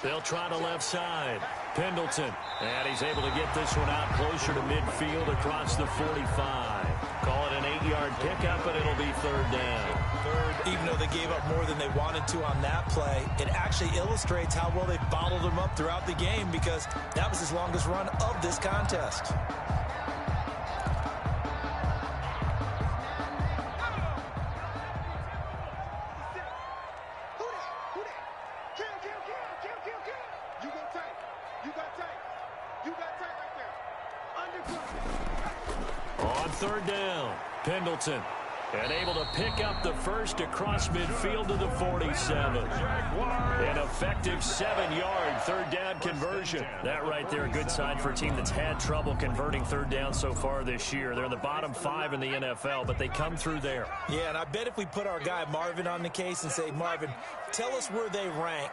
They'll try to left side. Pendleton. And he's able to get this one out closer to midfield across the 45. Call it an 8-yard pickup, and it'll be third down. Even though they gave up more than they wanted to on that play, it actually illustrates how well they bottled him up throughout the game, because that was his longest run of this contest. On third down, Pendleton. And able to pick up the first across midfield to the 47. An effective 7-yard third down conversion. That right there, a good sign for a team that's had trouble converting third down so far this year. They're in the bottom 5 in the NFL, but they come through there. Yeah, and I bet if we put our guy Marvin on the case and say, Marvin, tell us where they rank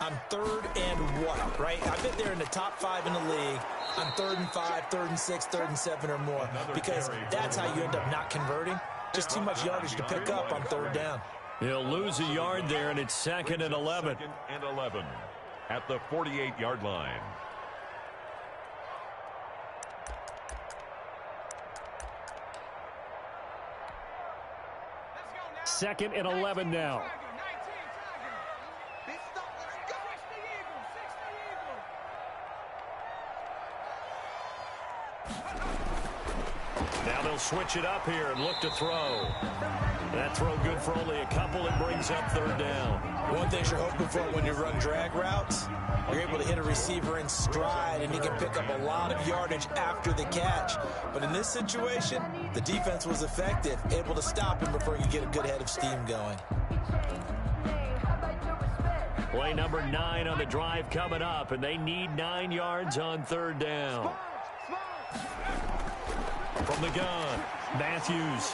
on third and what, right? I bet they're in the top 5 in the league on 3rd and 5, 3rd and 6, 3rd and 7 or more, because that's how you end up not converting. Just too much yardage to pick up on third down. He'll lose a yard there, and it's 2nd and 11. 2nd and 11 at the 48-yard line. Second and 11 now. Now they'll switch it up here and look to throw. That throw good for only a couple. It brings up third down. One thing you're hoping for when you run drag routes, you're able to hit a receiver in stride, and he can pick up a lot of yardage after the catch. But in this situation, the defense was effective, able to stop him before you get a good head of steam going. Play number 9 on the drive coming up, and they need 9 yards on third down. From the gun, Matthews.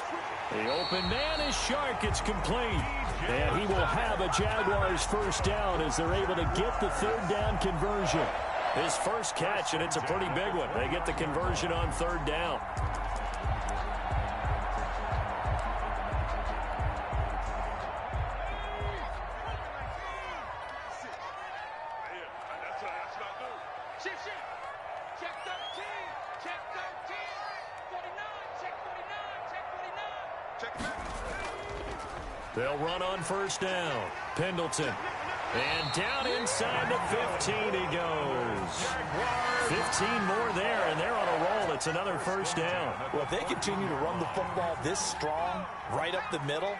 The open man is Shark. It's complete. And he will have a Jaguars first down as they're able to get the third down conversion. His first catch, and it's a pretty big one. They get the conversion on third down. They'll run on first down. Pendleton. And down inside the 15 he goes. 15 more there, and they're on a roll. It's another first down. Well, if they continue to run the football this strong, right up the middle,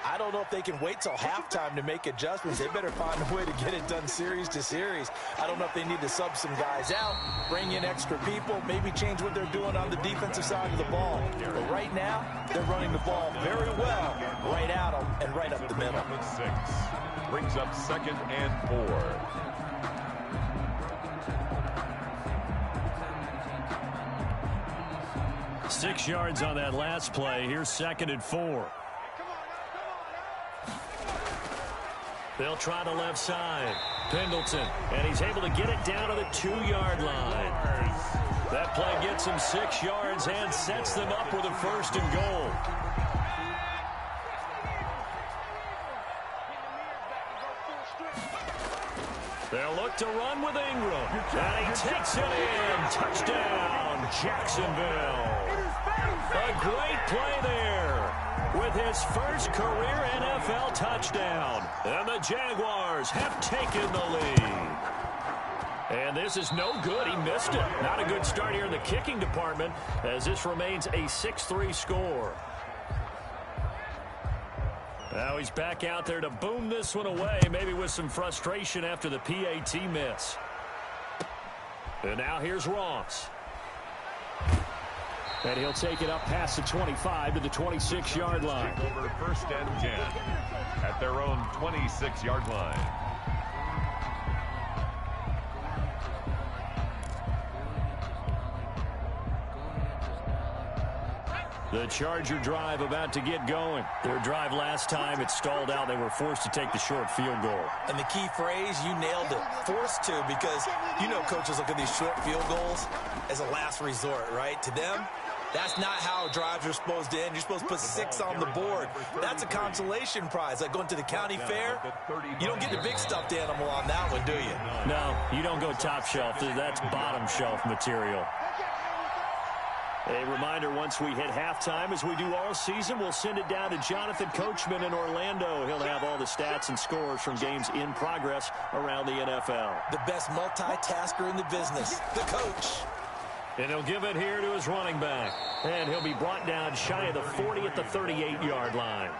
I don't know if they can wait till halftime to make adjustments. They better find a way to get it done series to series. I don't know if they need to sub some guys out, bring in extra people, maybe change what they're doing on the defensive side of the ball. But right now, they're running the ball very well right at them and right up the middle. 6 brings up 2nd and 4. Six yards on that last play. Here's 2nd and 4. They'll try the left side. Pendleton, and he's able to get it down to the 2-yard line. That play gets him 6 yards and sets them up with a 1st and goal. They'll look to run with Ingram, and he takes it in. Touchdown, Jacksonville. A great play there with his first career NFL touchdown. And the Jaguars have taken the lead. And this is no good. He missed it. Not a good start here in the kicking department, as this remains a 6-3 score. Now he's back out there to boom this one away, maybe with some frustration after the PAT miss. And now here's Ross. And he'll take it up past the 25 to the 26-yard line. Over 1st and 10 at their own 26-yard line. The Charger drive about to get going. Their drive last time, it stalled out. They were forced to take the short field goal. And the key phrase, you nailed it, forced to, because you know coaches look at these short field goals as a last resort, right? To them, That's not how drives are supposed to end. You're supposed to put 6 on the board. That's a consolation prize. Like going to the county fair, you don't get the big stuffed animal on that one, do you? No, you don't go top shelf. That's bottom shelf material. A reminder, once we hit halftime, as we do all season, we'll send it down to Jonathan Coachman in Orlando. He'll have all the stats and scores from games in progress around the NFL. The best multitasker in the business, the coach. And he'll give it here to his running back. And he'll be brought down shy of the 40 at the 38-yard line.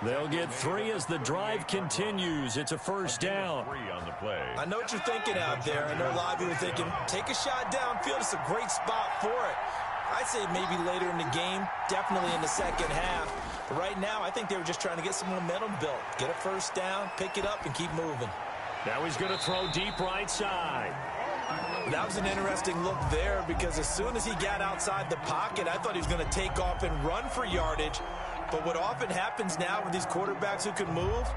They'll get 3 as the drive continues. It's a first down. 3 on the play. I know what you're thinking out there. I know a lot of you are thinking, take a shot downfield. It's a great spot for it. I'd say maybe later in the game, definitely in the second half. But right now, I think they were just trying to get some momentum built. Get a first down, pick it up, and keep moving. Now he's going to throw deep right side. That was an interesting look there because as soon as he got outside the pocket, I thought he was going to take off and run for yardage. But what often happens now with these quarterbacks who can move,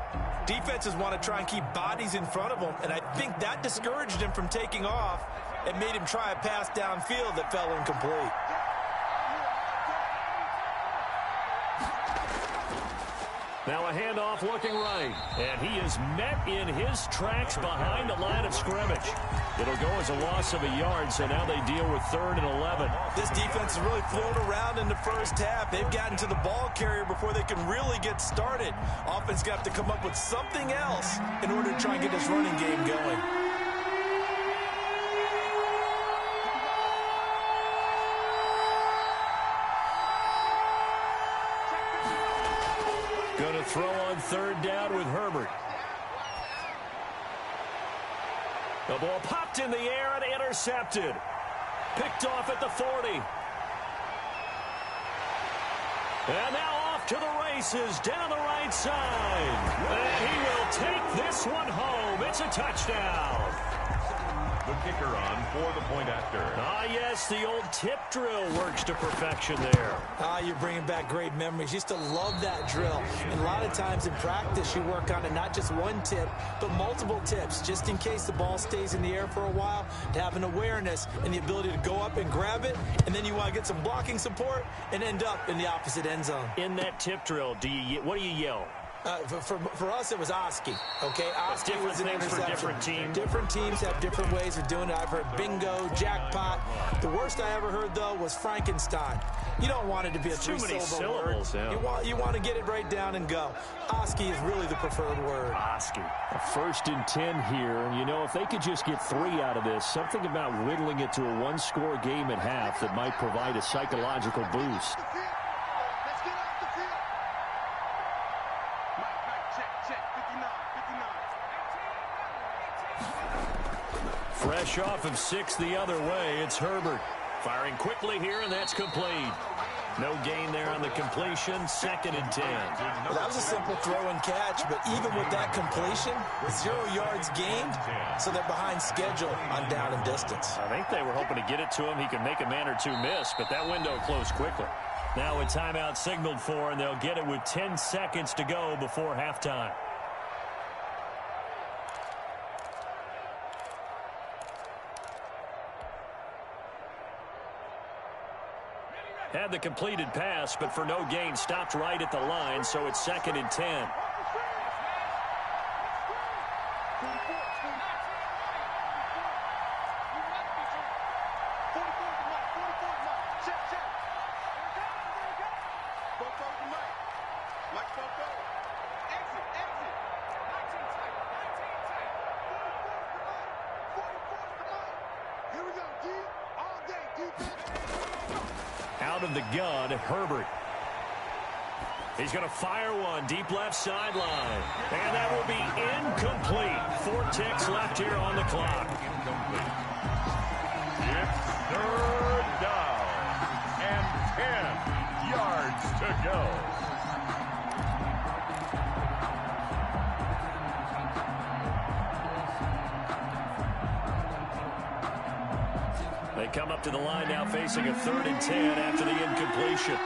defenses want to try and keep bodies in front of them, and I think that discouraged him from taking off and made him try a pass downfield that fell incomplete. Now a handoff looking right, and he is met in his tracks behind the line of scrimmage. It'll go as a loss of a yard, so now they deal with 3rd and 11. This defense has really flown around in the first half. They've gotten to the ball carrier before they can really get started. Offense got to come up with something else in order to try and get this running game going. Going to throw on 3rd down with Herbert. The ball popped in the air and intercepted. Picked off at the 40. And now off to the races down the right side. And he will take this one home. It's a touchdown. The kicker on for the point after. Ah, yes, the old tip drill works to perfection there. Ah, you're bringing back great memories. Used to love that drill. And a lot of times in practice, you work on it, not just one tip, but multiple tips, just in case the ball stays in the air for a while, to have an awareness and the ability to go up and grab it, and then you want to get some blocking support and end up in the opposite end zone. In that tip drill, what do you yell? For us, it was Oski. Okay, Oski was an things interception. for different teams. Different teams have different ways of doing it. I've heard bingo, jackpot. The worst I ever heard, though, was Frankenstein. You don't want it to be a three-syllable word. Yeah. You want to get it right down and go. Oski is really the preferred word. Oski. A 1st and 10 here. And, you know, if they could just get 3 out of this, something about whittling it to a 1-score game at half that might provide a psychological boost. Fresh off of 6 the other way, it's Herbert. Firing quickly here, and that's complete. No gain there on the completion, 2nd and 10. Well, that was a simple throw and catch, but even with that completion, 0 yards gained, so they're behind schedule on down and distance. I think they were hoping to get it to him. He could make a man or 2 miss, but that window closed quickly. Now a timeout signaled for, and they'll get it with 10 seconds to go before halftime. Had the completed pass, but for no gain, stopped right at the line, so it's 2nd and 10. Out of the gun, Herbert. He's going to fire one deep left sideline. And that will be incomplete. 4 ticks left here on the clock. It's 3rd down and 10 yards to go. They come up to the line now facing a 3rd and 10 after the incompletion.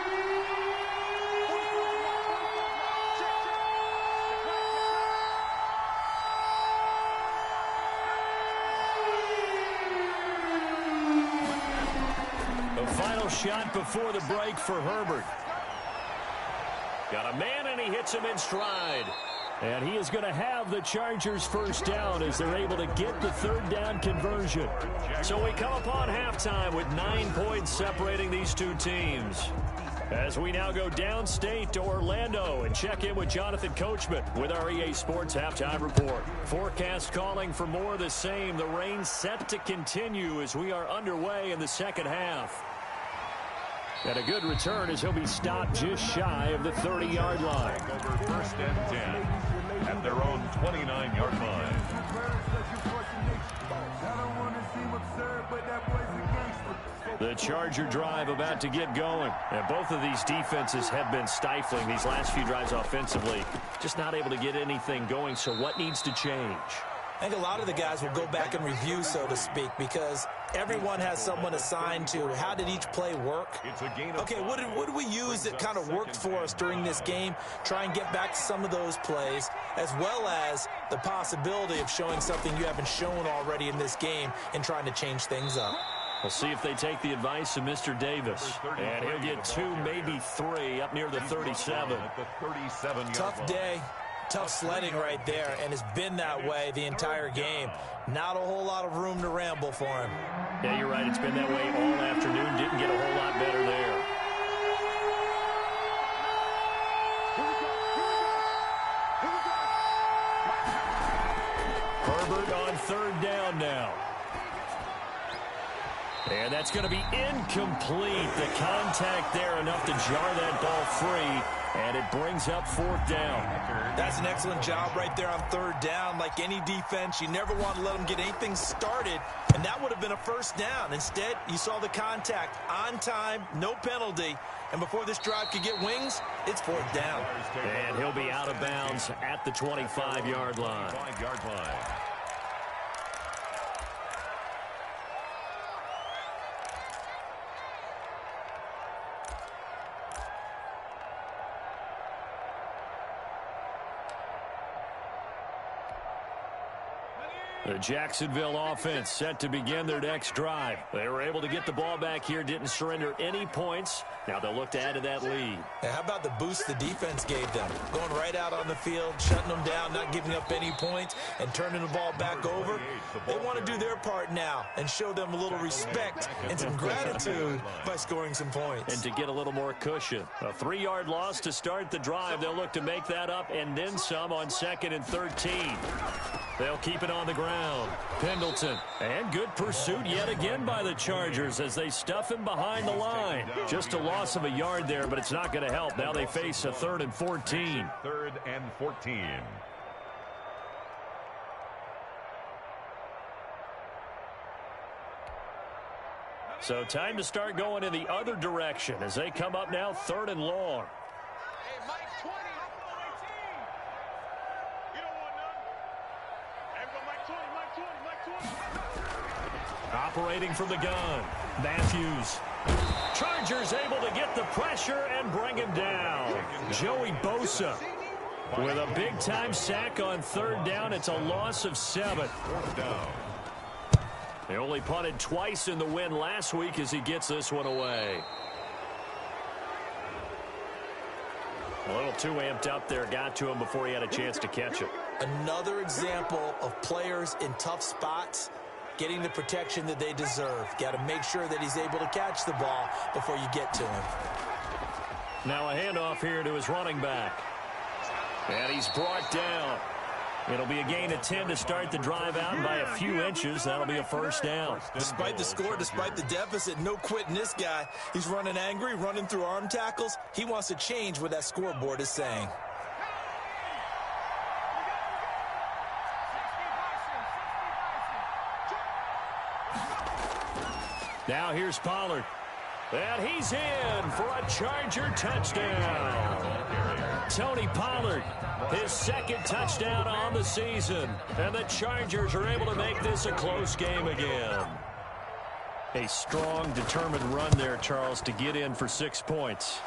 The final final shot before the break for Herbert. Got a man, and he hits him in stride. And he is going to have the Chargers first down as they're able to get the third down conversion. So we come upon halftime with 9 points separating these two teams. As we now go downstate to Orlando and check in with Jonathan Coachman with our EA Sports Halftime Report. Forecast calling for more of the same. The rain set to continue as we are underway in the second half. And a good return as he'll be stopped just shy of the 30-yard line. Over first and 10 at their own 29-yard line. The Charger drive about to get going. And both of these defenses have been stifling these last few drives offensively. Just not able to get anything going, so what needs to change? I think a lot of the guys will go back and review, so to speak, because everyone has someone assigned to how did each play work. Okay, what did we use that kind of worked for us during this game? Try and get back to some of those plays, as well as the possibility of showing something you haven't shown already in this game and trying to change things up. We'll see if they take the advice of Mr. Davis. And he'll get 2, maybe 3 up near the 37. Tough day. Tough sledding right there, and it's been that way the entire game. Not a whole lot of room to ramble for him. Yeah, you're right. It's been that way all afternoon. Didn't get a whole lot better there. Herbert on third down now. And that's going to be incomplete. The contact there enough to jar that ball free. And it brings up fourth down. That's an excellent job right there on third down. Like any defense, you never want to let them get anything started, and that would have been a first down. Instead, you saw the contact on time, no penalty, and before this drive could get wings, it's fourth down. And he'll be out of bounds at the 25-yard line. The Jacksonville offense set to begin their next drive. They were able to get the ball back here, didn't surrender any points. Now they'll look to add to that lead. And how about the boost the defense gave them? Going right out on the field, shutting them down, not giving up any points, and turning the ball back over. They want to do their part now and show them a little respect and some gratitude by scoring some points. And to get a little more cushion. A 3-yard loss to start the drive. They'll look to make that up and then some on 2nd and 13. They'll keep it on the ground. Pendleton. And good pursuit yet again by the Chargers as they stuff him behind the line. Just a loss of a yard there, but it's not going to help. Now they face a 3rd and 14. 3rd and 14. So time to start going in the other direction as they come up now 3rd and long. Operating from the gun, Matthews. Chargers able to get the pressure and bring him down. Joey Bosa with a big-time sack on 3rd down. It's a loss of 7. They only punted twice in the win last week as he gets this one away. A little too amped up there, got to him before he had a chance to catch it. Another example of players in tough spots getting the protection that they deserve. Got to make sure that he's able to catch the ball before you get to him. Now a handoff here to his running back. And he's brought down. It'll be a gain of 10 to start the drive out, and by a few inches, that'll be a first down. Despite the score, despite the deficit, no quitting this guy. He's running angry, running through arm tackles. He wants to change what that scoreboard is saying. Now here's Pollard. And he's in for a Charger touchdown. Tony Pollard, his 2nd touchdown on the season. And the Chargers are able to make this a close game again. A strong, determined run there, Charles, to get in for 6 points.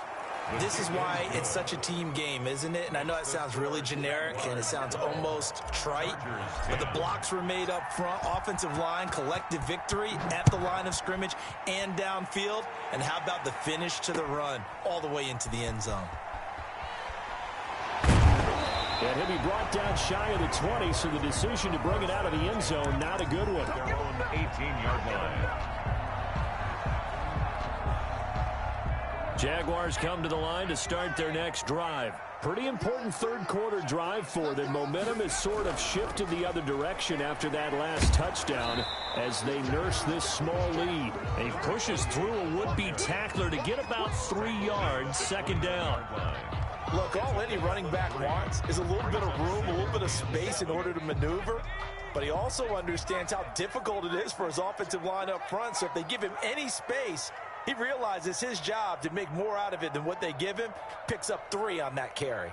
This is why it's such a team game, isn't it? And I know it sounds really generic and it sounds almost trite, but the blocks were made up front, offensive line, collective victory at the line of scrimmage and downfield. And how about the finish to the run all the way into the end zone? And he'll be brought down shy of the 20, so the decision to bring it out of the end zone, not a good one. Their own 18-yard line. Jaguars come to the line to start their next drive. Pretty important third-quarter drive for them. Momentum has sort of shifted the other direction after that last touchdown as they nurse this small lead. He pushes through a would-be tackler to get about 3 yards, second down. Look, all any running back wants is a little bit of room, a little bit of space in order to maneuver. But he also understands how difficult it is for his offensive line up front. So if they give him any space, he realizes his job to make more out of it than what they give him. Picks up 3 on that carry.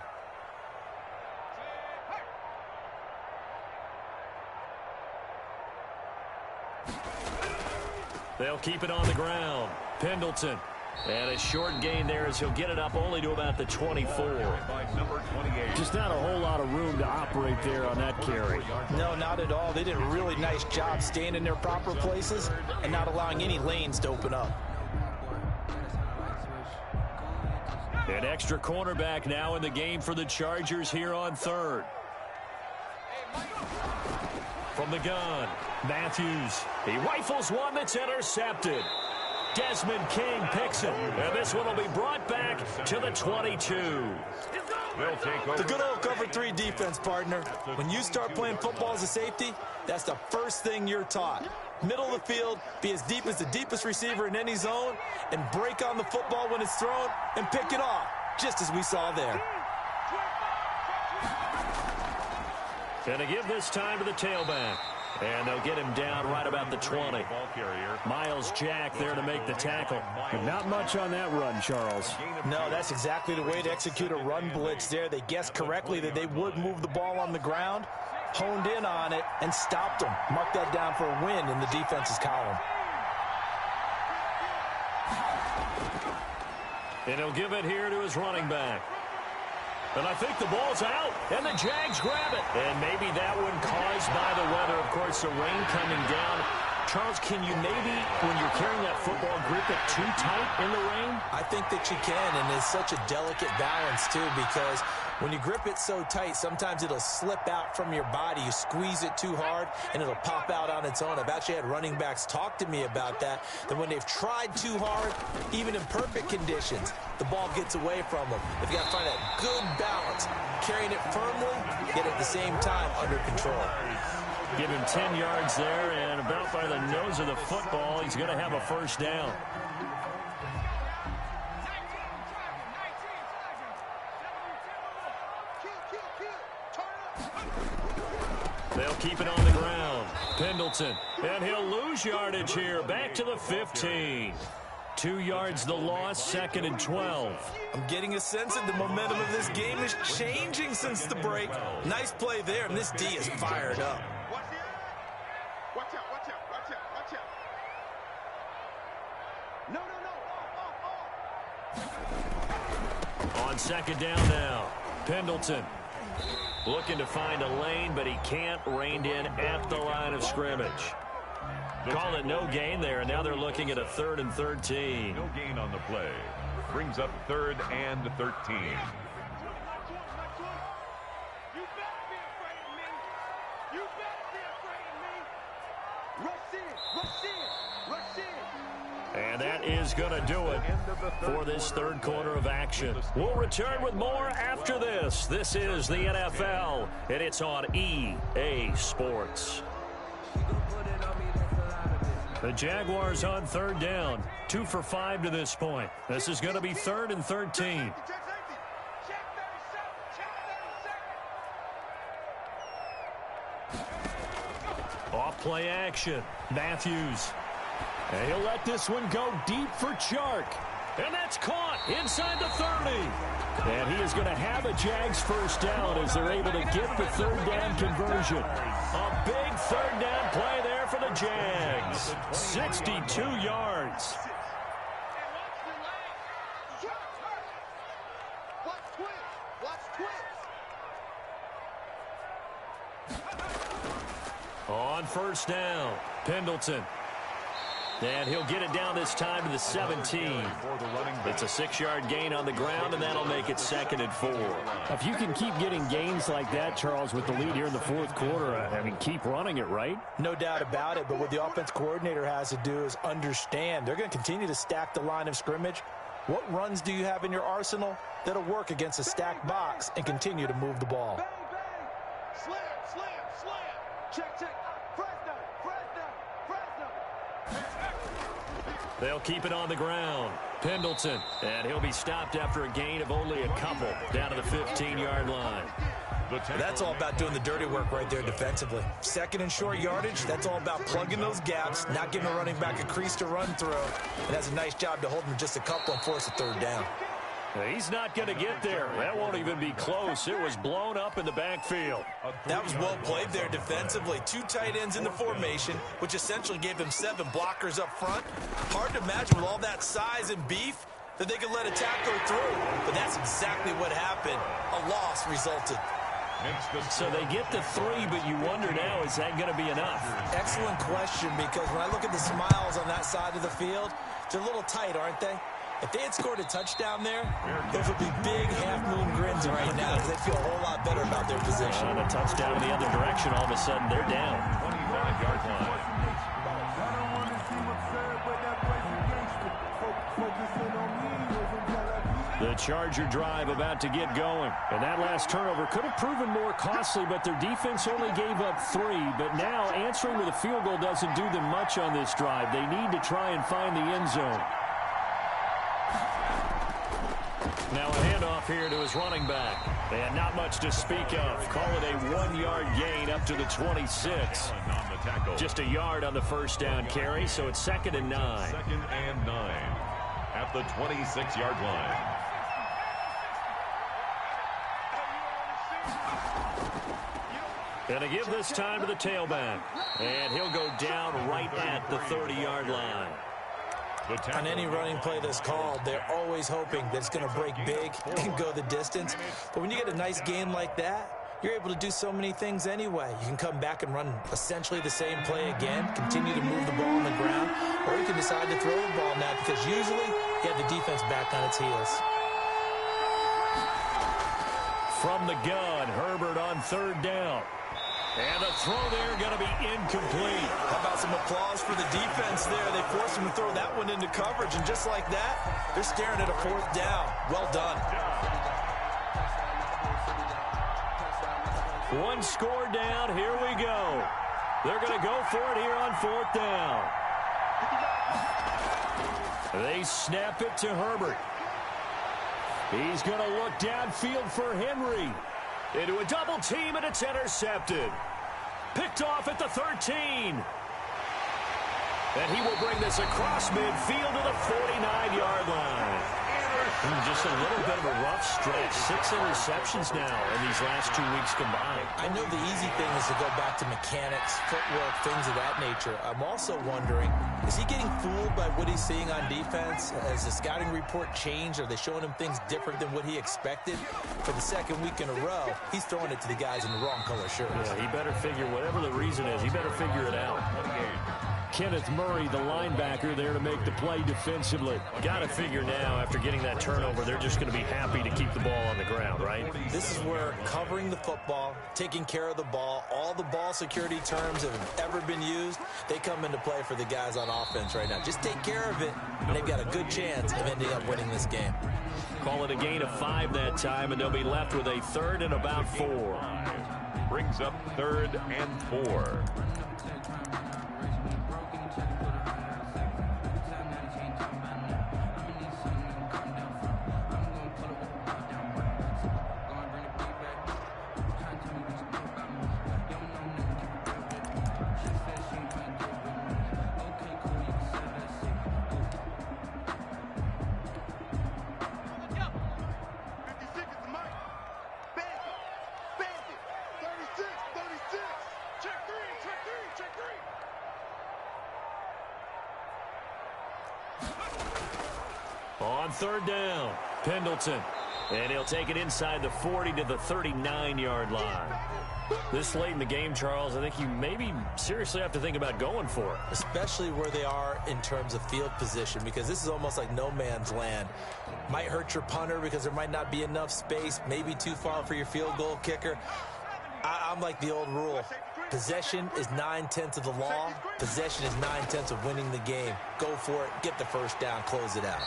They'll keep it on the ground. Pendleton. And a short gain there as he'll get it up only to about the 24. Just not a whole lot of room to operate there on that carry. No, not at all. They did a really nice job staying in their proper places and not allowing any lanes to open up. An extra cornerback now in the game for the Chargers here on third. From the gun, Matthews. He rifles one that's intercepted. Desmond King picks it, and this one will be brought back to the 22. The good old cover 3 defense, partner. When you start playing football as a safety, that's the first thing you're taught. Middle of the field, be as deep as the deepest receiver in any zone, and break on the football when it's thrown and pick it off, just as we saw there. And to give this time to the tailback. And they'll get him down right about the 20. Miles Jack there to make the tackle. Not much on that run, Charles. No, that's exactly the way to execute a run blitz there. They guessed correctly that they would move the ball on the ground, honed in on it, and stopped them. Mark that down for a win in the defense's column. And he'll give it here to his running back. And I think the ball's out, and the Jags grab it. And maybe that one caused by the weather. Of course, the rain coming down. Charles, can you maybe, when you're carrying that football, grip it too tight in the rain? I think that you can, and it's such a delicate balance, too, because when you grip it so tight, sometimes it'll slip out from your body. You squeeze it too hard, and it'll pop out on its own. I've actually had running backs talk to me about that when they've tried too hard, even in perfect conditions, the ball gets away from them. They've got to find that good balance, carrying it firmly, yet at the same time under control. Give him 10 yards there, and about by the nose of the football, he's going to have a first down. They'll keep it on the ground. Pendleton, and he'll lose yardage here, back to the 15. 2 yards the loss, second and 12. I'm getting a sense that the momentum of this game is changing since the break. Nice play there, and this D is fired up. Watch out, watch out, watch out, watch out. No. On second down now, Pendleton looking to find a lane, but he can't. Reined in at the line of scrimmage. Call it no gain there, and now they're looking at a 3rd and 13. No gain on the play. Brings up 3rd and 13. And that is going to do it for this third quarter of action. We'll return with more after this. This is the NFL, and it's on EA Sports. The Jaguars on third down. 2 for 5 to this point. This is going to be 3rd and 13. Off play action. Matthews. And he'll let this one go deep for Chark. And that's caught inside the 30. And he is going to have a Jags first down as they're able to get the third down conversion. A big third down play there for the Jags. 62 yards. On first down, Pendleton. And he'll get it down this time to the 17. It's a 6-yard gain on the ground, and that'll make it 2nd and 4. If you can keep getting gains like that, Charles, with the lead here in the fourth quarter, I mean, keep running it, right? No doubt about it, but what the offense coordinator has to do is understand. They're going to continue to stack the line of scrimmage. What runs do you have in your arsenal that'll work against a stacked box and continue to move the ball? Bang, bang. Slam, slam, slam. Check, check. Fresno, Fresno, Fresno. They'll keep it on the ground. Pendleton, and he'll be stopped after a gain of only a couple down to the 15-yard line. That's all about doing the dirty work right there defensively. 2nd and short yardage, that's all about plugging those gaps, not giving a running back a crease to run through. It has a nice job to hold him just a couple and force a 3rd down. He's not going to get there. That won't even be close. It was blown up in the backfield. That was well played there defensively. 2 tight ends in the formation, which essentially gave them 7 blockers up front. Hard to imagine with all that size and beef that they could let a tackler through. But that's exactly what happened. A loss resulted. So they get the 3, but you wonder now, is that going to be enough? Excellent question, because when I look at the smiles on that side of the field, they're a little tight, aren't they? If they had scored a touchdown there, those would be big half-moon grins right now because they feel a whole lot better about their position. On a touchdown in the other direction, all of a sudden they're down. 25-yard line. The Charger drive about to get going. And that last turnover could have proven more costly, but their defense only gave up 3. But now answering with a field goal doesn't do them much on this drive. They need to try and find the end zone. Now a handoff here to his running back. And not much to speak of. Call it a 1-yard gain up to the 26. Just a yard on the first down carry, so it's 2nd and 9. 2nd and 9 at the 26-yard line. Gonna give this time to the tailback. And he'll go down right at the 30-yard line. On any running play that's called, they're always hoping that it's going to break big and go the distance. But when you get a nice game like that, you're able to do so many things anyway. You can come back and run essentially the same play again, continue to move the ball on the ground, or you can decide to throw the ball now because usually you have the defense back on its heels. From the gun, Herbert on 3rd down. And the throw there going to be incomplete. How about some applause for the defense there? They forced him to throw that one into coverage, and just like that, they're staring at a 4th down. Well done. 1 score down. Here we go. They're going to go for it here on 4th down. They snap it to Herbert. He's going to look downfield for Henry. Into a double team, and it's intercepted. Picked off at the 13. And he will bring this across midfield to the 49-yard line. Just a little bit of a rough stretch. 6 interceptions now in these last 2 weeks combined. I know the easy thing is to go back to mechanics, footwork, things of that nature. I'm also wondering, is he getting fooled by what he's seeing on defense? Has the scouting report changed? Are they showing him things different than what he expected? For the 2nd week in a row, he's throwing it to the guys in the wrong color shirts. Yeah, he better figure, whatever the reason is, he better figure it out. Kenneth Murray, the linebacker, there to make the play defensively. Got to figure now, after getting that turnover, they're just going to be happy to keep the ball on the ground, right? This is where covering the football, taking care of the ball, all the ball security terms that have ever been used, they come into play for the guys on offense right now. Just take care of it, and they've got a good chance of ending up winning this game. Call it a gain of 5 that time, and they'll be left with a 3rd and about 4. Brings up 3rd and 4. On 3rd down, Pendleton. And he'll take it inside the 40 to the 39-yard line. This late in the game, Charles, I think you maybe seriously have to think about going for it. Especially where they are in terms of field position, because this is almost like no man's land. Might hurt your punter because there might not be enough space, maybe too far for your field goal kicker. I'm like the old rule. Possession is 9/10 of the law. Possession is 9/10 of winning the game. Go for it. Get the first down. Close it out.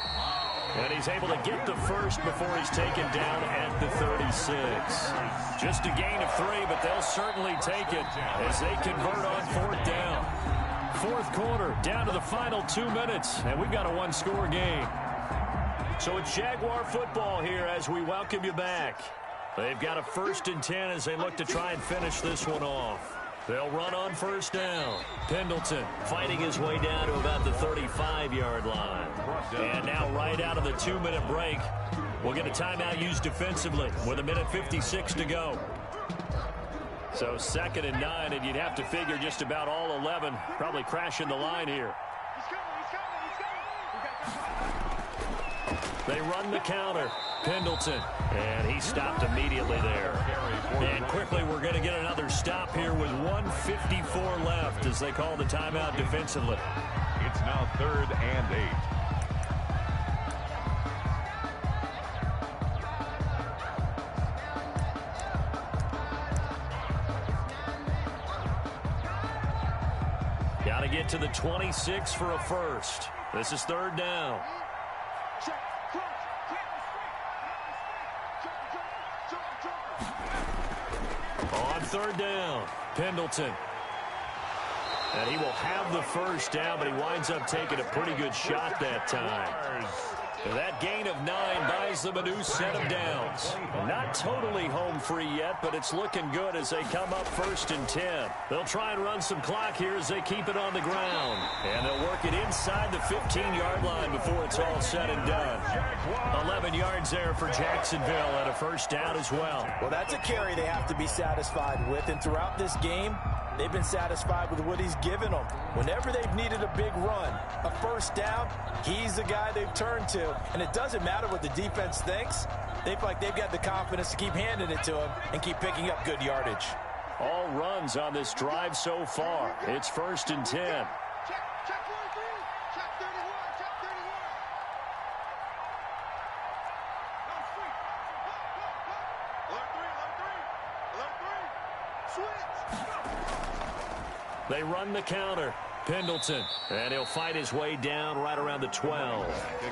And he's able to get the first before he's taken down at the 36. Just a gain of 3, but they'll certainly take it as they convert on 4th down. 4th quarter, down to the final 2 minutes, and we've got a one-score game. So it's Jaguar football here as we welcome you back. They've got a 1st and 10 as they look to try and finish this one off. They'll run on 1st down. Pendleton fighting his way down to about the 35-yard line. And now right out of the 2-minute break, we'll get a timeout used defensively with 1:56 to go. So 2nd and 9, and you'd have to figure just about all 11 probably crashing the line here. They run the counter. Pendleton, and he stopped immediately there. And quickly we're going to get another stop here with 1:54 left as they call the timeout defensively. It's now 3rd and 8. Got to get to the 26 for a first. This is 3rd down. On 3rd down, Pendleton. And he will have the first down, but he winds up taking a pretty good shot that time. That gain of 9 buys them a new set of downs. Not totally home free yet, but it's looking good as they come up 1st and 10. They'll try and run some clock here as they keep it on the ground. And they'll work it inside the 15-yard line before it's all said and done. 11 yards there for Jacksonville and a first down as well. Well, that's a carry they have to be satisfied with. And throughout this game, they've been satisfied with what he's given them. Whenever they've needed a big run, a first down, he's the guy they've turned to. And it doesn't matter what the defense thinks. They feel like they've got the confidence to keep handing it to him and keep picking up good yardage. All runs on this drive so far. It's 1st and 10. Check 43. Check 31. Check 31. Alert 3. Switch. They run the counter. Pendleton, and he'll fight his way down right around the 12.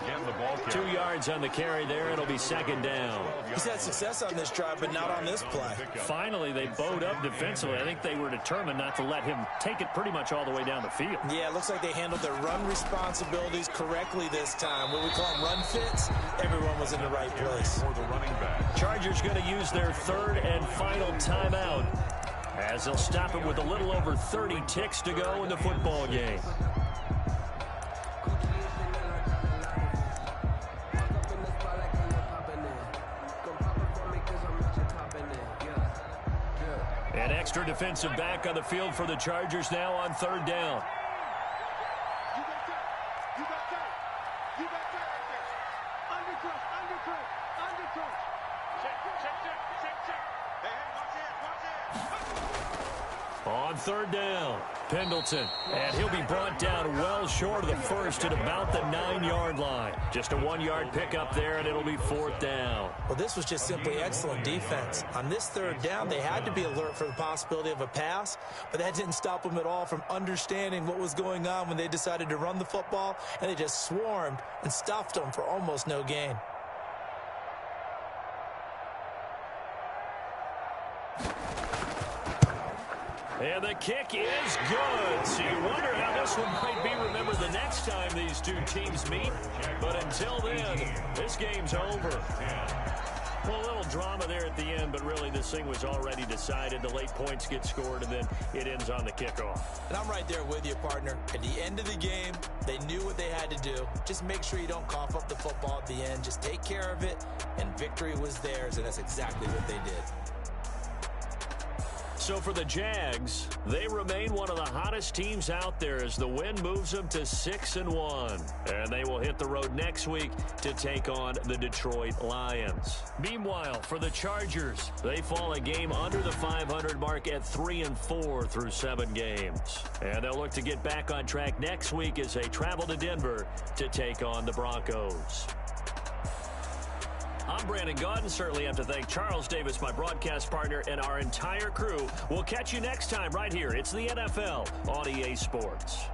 Again, the ball 2 yards on the carry there. It'll be 2nd down. He's had success on this drive, but not on this play. Finally, they bowed up defensively. I think they were determined not to let him take it pretty much all the way down the field. Yeah, it looks like they handled their run responsibilities correctly this time. What we call them run fits, everyone was in the right place. For the running back. Chargers going to use their 3rd and final timeout, as they'll stop it with a little over 30 ticks to go in the football game. An extra defensive back on the field for the Chargers now on 3rd down. You got that. You got that right there. Undercut. Check. Hey, watch it. On 3rd down, Pendleton, and he'll be brought down well short of the first at about the 9-yard line. Just a 1-yard pickup there, and it'll be 4th down. Well, this was just simply excellent defense. On this 3rd down, they had to be alert for the possibility of a pass, but that didn't stop them at all from understanding what was going on when they decided to run the football, and they just swarmed and stuffed them for almost no gain. And the kick is good. So you wonder how this one might be remembered the next time these two teams meet. But until then, this game's over. Well, a little drama there at the end, but really this thing was already decided. The late points get scored, and then it ends on the kickoff. And I'm right there with you, partner. At the end of the game, they knew what they had to do. Just make sure you don't cough up the football at the end. Just take care of it, and victory was theirs, and that's exactly what they did. So for the Jags, they remain one of the hottest teams out there as the win moves them to 6-1. And they will hit the road next week to take on the Detroit Lions. Meanwhile, for the Chargers, they fall a game under the 500 mark at 3-4 through 7 games. And they'll look to get back on track next week as they travel to Denver to take on the Broncos. I'm Brandon Gaudin. Certainly have to thank Charles Davis, my broadcast partner, and our entire crew. We'll catch you next time right here. It's the NFL on EA Sports.